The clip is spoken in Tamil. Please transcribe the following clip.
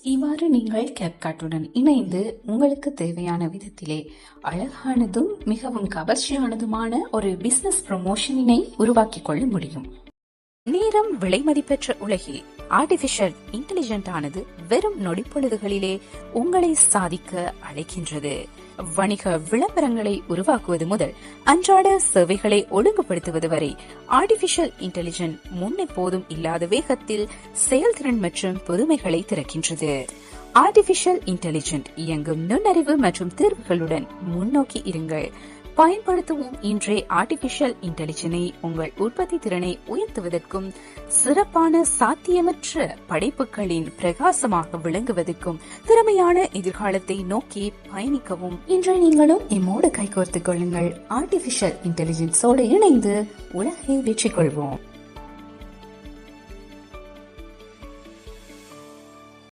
இவ்வாறு நீங்கள் கேப்கட்டுடன் இணைந்து உங்களுக்கு தேவையான விதத்திலே அழகானதும் மிகவும் கவர்ச்சியானதுமான ஒரு பிசினஸ் ப்ரமோஷனினை உருவாக்கிக் கொள்ள முடியும். நேரம் விலைமதிப்பெற்ற உலகில் ஆர்டிபிஷியல் இன்டெலிஜென்ட் ஆனது வெறும் நொடிப்பொழுதுகளிலே உங்களை சாதிக்க அழைக்கின்றது. வணிக விளம்பரங்களை உருவாக்குவது முதல் அன்றாட சேவைகளை ஒழுங்குபடுத்துவது வரை ஆர்டிபிஷியல் இன்டெலிஜென்ட் முன்னெப்போதும் இல்லாத வேகத்தில் செயல்திறன் மற்றும் புதுமைகளை திறக்கின்றது. ஆர்டிபிஷியல் இன்டெலிஜென்ட் இயங்கும் நுண்ணறிவு மற்றும் தீர்வுகளுடன் முன்னோக்கி இருங்கள். பயன்படுத்துவோம் இன்றே ஆர்டிபிஷியல் இன்டெலிஜென்ஸை உங்கள் உற்பத்தி திறனை உயர்த்துவதற்கும் சிறப்பான சாத்தியமற்ற படைப்புகளின் பிரகாசமாக விளங்குவதற்கும் திறமையான எதிர்காலத்தை நோக்கி பயணிக்கவும் இன்று நீங்களும் எம்மோடு கைகோர்த்துக் கொள்ளுங்கள். ஆர்டிபிஷியல் இன்டெலிஜென்ஸோடு இணைந்து உலகை வெற்றி கொள்வோம்.